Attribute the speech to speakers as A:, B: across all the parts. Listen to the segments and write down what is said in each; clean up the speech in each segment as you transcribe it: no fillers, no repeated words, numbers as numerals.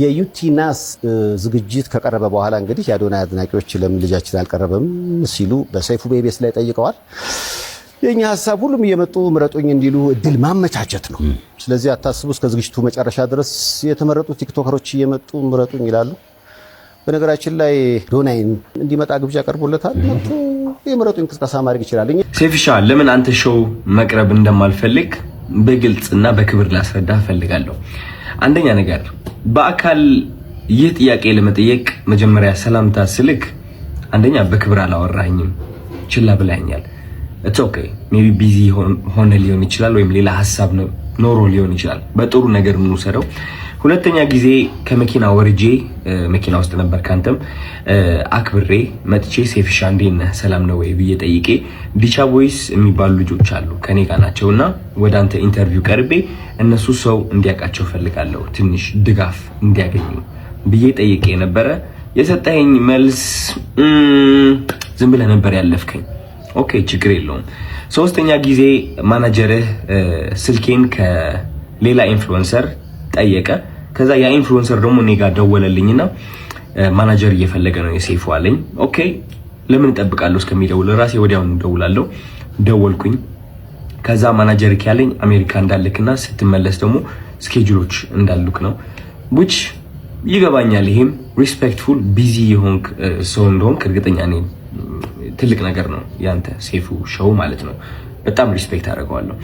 A: የዩቲናስ ዝግጅት ከቀረበ በኋላ እንግዲህ የአዶናይ አድናቂዎች ለምን ልጃችን አልቀረበም ሲሉ በሰይፉ ቤቤስ ላይ ጠይቀዋል። የኛ ሐሳብ ሁሉም እየመጡ ምረጡኝ እንዲሉ እድል ማመቻቸት ነው። ስለዚህ አታስቡ፣ እስከ ዝግጅቱ መጨረሻ ድረስ የተመረጡ ቲክቶከሮች እየመጡ ምረጡኝ ይላሉ። በነገራችን ላይ አዶናይን እንዲመጣ ግብዣ ቀርቦለታል። መጥቶ የምረጡኝ ቅስቀሳ ማድረግ ይችላል።
B: ሴፍሻ ለምን አንተ ሾው መቅረብ እንደማልፈልግ በግልጽና በክብር ላስረዳ ፈልጋለሁ። አንደኛ ነገር በአካል ይህ ጥያቄ ለመጠየቅ መጀመሪያ ሰላምታ ስልክ አንደኛ በክብር አላወራኝም፣ ችላ ብላኛል። ኢትስ ኦኬ ሜቢ ቢዚ ሆነ ሊሆን ይችላል፣ ወይም ሌላ ሐሳብ ኖሮ ሊሆን ይችላል። በጥሩ ነገር እንውሰደው። ሁለተኛ ጊዜ ከመኪና ወርጄ መኪና ውስጥ ነበር ካንተም አክብሬ መጥቼ ሴፍሻ እንዴት ነህ ሰላም ነው ወይ ብዬ ጠይቄ ዲቻ ቦይስ የሚባሉ ልጆች አሉ ከኔ ጋር ናቸውና ወደ አንተ ኢንተርቪው ቀርቤ እነሱ ሰው እንዲያውቃቸው ፈልጋለሁ ትንሽ ድጋፍ እንዲያገኙ ብዬ ጠይቄ ነበረ። የሰጠኸኝ መልስ ዝም ብለህ ነበር ያለፍከኝ። ኦኬ ችግር የለውም። ሶስተኛ ጊዜ ማናጀርህ ስልኬን ከሌላ ኢንፍሉዌንሰር ጠየቀ። ከዛ ያ ኢንፍሉዌንሰር ደግሞ እኔ ጋር ደወለልኝና ማናጀር እየፈለገ ነው የሴፉ አለኝ። ኦኬ ለምን እጠብቃለሁ እስከሚደውል ራሴ ወዲያውኑ ደውላለሁ። ደወልኩኝ። ከዛ ማናጀር ያለኝ አሜሪካ እንዳልክና ስትመለስ ደግሞ ስኬጁሎች እንዳሉክ ነው። which ይገባኛል። ይሄም ሪስፔክትፉል ቢዚ የሆንክ ሰው እንደሆንክ እርግጠኛ ነኝ። ትልቅ ነገር ነው ያንተ ሴፉ ሾው ማለት ነው። በጣም ሪስፔክት አደርገዋለሁ።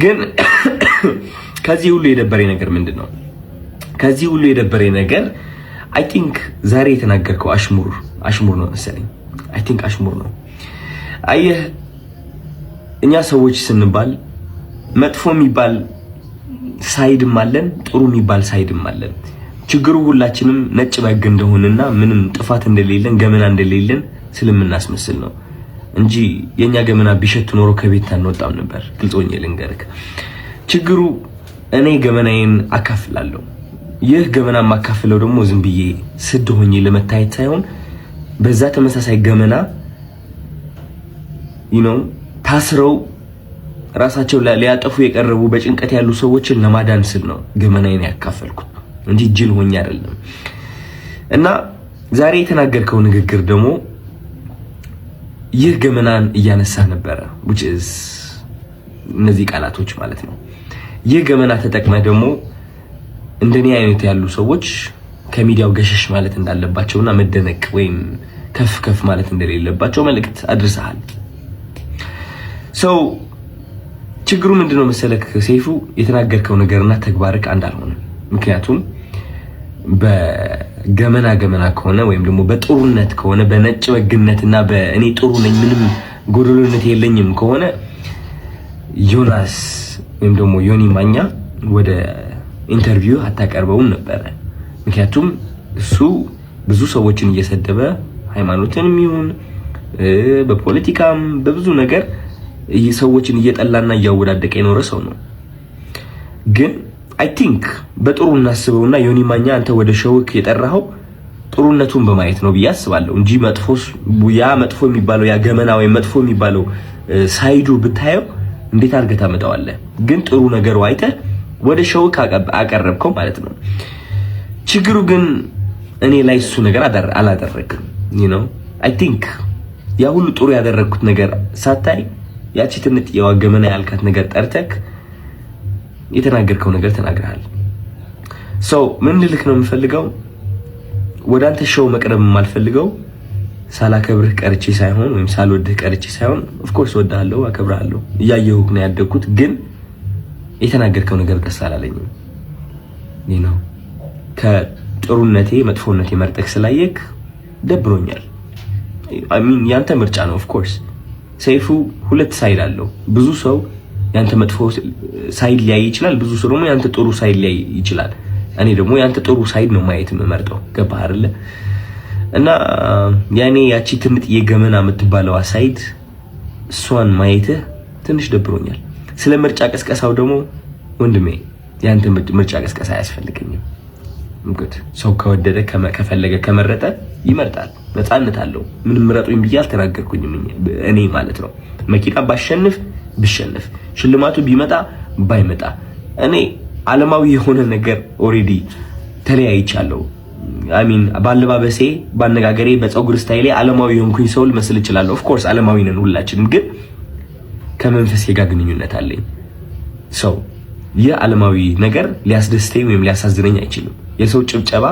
B: ግን ከዚህ ሁሉ የደበረኝ ነገር ምንድነው? ከዚህ ሁሉ የደበረኝ ነገር አይ ቲንክ ዛሬ የተናገርከው አሽሙር ነው መሰለኝ። አይ ቲንክ አሽሙር ነው። አየህ እኛ ሰዎች ስንባል መጥፎ የሚባል ሳይድም አለን፣ ጥሩ የሚባል ሳይድም አለን። ችግሩ ሁላችንም ነጭ በግ እንደሆነና ምንም ጥፋት እንደሌለን ገመና እንደሌለን ስለምናስመስል ነው እንጂ የኛ ገመና ቢሸት ኖሮ ከቤት አንወጣም ነበር። ግልጾኝ ልንገርክ፣ ችግሩ እኔ ገመናዬን አካፍላለሁ። ይህ ገመና ማካፍለው ደግሞ ዝም ብዬ ስድ ሆኜ ለመታየት ሳይሆን በዛ ተመሳሳይ ገመና ታስረው ራሳቸው ሊያጠፉ የቀረቡ በጭንቀት ያሉ ሰዎችን ለማዳን ስል ነው ገመናዬን ያካፈልኩት እንጂ ጅል ሆኜ አይደለም። እና ዛሬ የተናገርከው ንግግር ደግሞ ይህ ገመናን እያነሳ ነበረ which is እነዚህ ቃላቶች ማለት ነው። ይህ ገመና ተጠቅመህ ደግሞ እንደኔ አይነት ያሉ ሰዎች ከሚዲያው ገሸሽ ማለት እንዳለባቸውና መደነቅ ወይም ከፍ ማለት እንደሌለባቸው መልእክት አድርሰሃል። ችግሩ ምንድነው መሰለክ ሴፉ፣ የተናገርከው ነገርና ተግባርክ አንድ አልሆነም። ምክንያቱም በገመና ከሆነ ወይም ደግሞ በጥሩነት ከሆነ በነጭ በግነትና በእኔ ጥሩ ነኝ ምንም ጎደሎነት የለኝም ከሆነ ዮናስ ወይም ደግሞ ዮኒ ማኛ ወደ ኢንተርቪው አታቀርበውም ነበር። ምክንያቱም እሱ ብዙ ሰዎችን እየሰደበ ሃይማኖትንም ይሁን በፖለቲካም በብዙ ነገር ሰዎችን እየጠላና እያወዳደቀ የኖረ ሰው ነው። ግን አይ ቲንክ በጥሩ እናስበውና ዮኒ ማኛ አንተ ወደ ሾውክ የጠራኸው ጥሩነቱን በማየት ነው ብዬ አስባለሁ እንጂ መጥፎ የሚባለው ያ ገመና ወይ መጥፎ የሚባለው ሳይዱ ብታየው እንዴት አድርገህ ታመጣዋለህ? ግን ጥሩ ነገሩ አይተህ ወደ ሾውክ አቀረብከው ማለት ነው። ችግሩ ግን እኔ ላይ እሱ ነገር አላደረግም። አይ ቲንክ ያ ሁሉ ጥሩ ያደረግኩት ነገር ሳታይ ያቺ ትንጥ የዋገመና ያልካት ነገር ጠርተክ የተናገርከው ነገር ተናግረሃል። ምን ልልክ ነው የምፈልገው፣ ወደ አንተ ሾው መቅረብ የማልፈልገው ሳላከብርህ ቀርቼ ሳይሆን ወይም ሳልወድህ ቀርቼ ሳይሆን ኦፍ ኮርስ ወድሃለሁ፣ አከብርሃለሁ፣ እያየሁህ ነው ያደግኩት። ግን የተናገርከው ነገር ደስ አላለኝም። ከጥሩነቴ መጥፎነቴ መርጠክ ስላየክ ደብሮኛል። አይ ሚን ያንተ ምርጫ ነው። ኦፍ ኮርስ ሰይፉ ሁለት ሳይድ አለው። ብዙ ሰው ያንተ መጥፎ ሳይድ ሊያይ ይችላል፣ ብዙ ሰው ደግሞ ያንተ ጥሩ ሳይድ ሊያይ ይችላል። እኔ ደግሞ ያንተ ጥሩ ሳይድ ነው ማየት የምመርጠው። ገባህ አይደለ? እና ያኔ ያቺ ትምጥ የገመና የምትባለው ሳይድ እሷን ማየትህ ትንሽ ደብሮኛል። ስለ ምርጫ ቀስቀሳው ደግሞ ወንድሜ ያንተ ምርጫ ቀስቀሳ አያስፈልገኝም። እንግዲህ ሰው ከወደደ ከፈለገ ከመረጠ ይመርጣል፣ ነፃነት አለው። ምንም ምረጡኝ ብዬ አልተናገርኩኝም እኔ ማለት ነው። መኪና ብሸነፍ ሽልማቱ ቢመጣ ባይመጣ እኔ ዓለማዊ የሆነ ነገር ኦሬዲ ተለያይቻለሁ። አሚን ባለባበሴ፣ ባነጋገሬ፣ በፀጉር ስታይሌ ዓለማዊ የሆንኩኝ ሰው ልመስል እችላለሁ። ኦፍ ኮርስ ዓለማዊ ነን ሁላችንም፣ ግን ከመንፈሴ ጋር ግንኙነት አለኝ። ሰው የዓለማዊ ነገር ሊያስደስተኝ ወይም ሊያሳዝነኝ አይችልም። የሰው ጭብጨባ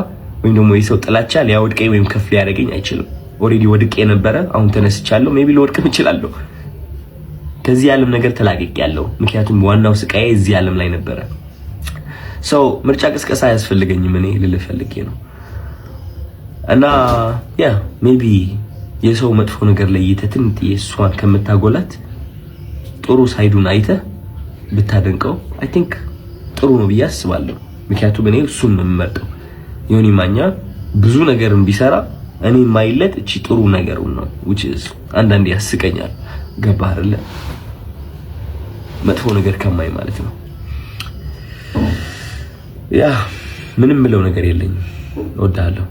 B: ወይም ደግሞ የሰው ጥላቻ ሊያወድቀኝ ወይም ከፍ ሊያደርገኝ አይችልም። ኦሬዲ ወድቄ ነበረ፣ አሁን ተነስቻለሁ። ሜቢ ልወድቅም እችላለሁ። ከዚህ ዓለም ነገር ተላቅቄያለሁ። ምክንያቱም ዋናው ስቃዬ እዚህ ዓለም ላይ ነበረ። ሰው ምርጫ ቅስቀሳ አያስፈልገኝም። እኔ ልልህ ፈልጌ ነው። እና ያ ሜቢ የሰው መጥፎ ነገር ለይተህ ትንጥዬ እሷን ከምታጎላት ጥሩ ሳይዱን አይተህ ብታደንቀው አይ ቲንክ ጥሩ ነው ብዬ አስባለሁ። ምክንያቱም እኔ እሱን ነው የምመርጠው። ዮኒ ማኛ ብዙ ነገርን ቢሰራ እኔ ማይለት እቺ ጥሩ ነገሩን ነው which is አንዳንዴ ያስቀኛል። ገባህ አይደለ? መጥፎ ነገር ከማይ ማለት ነው። ያ ምንም ምለው ነገር የለኝም። እወዳለሁ።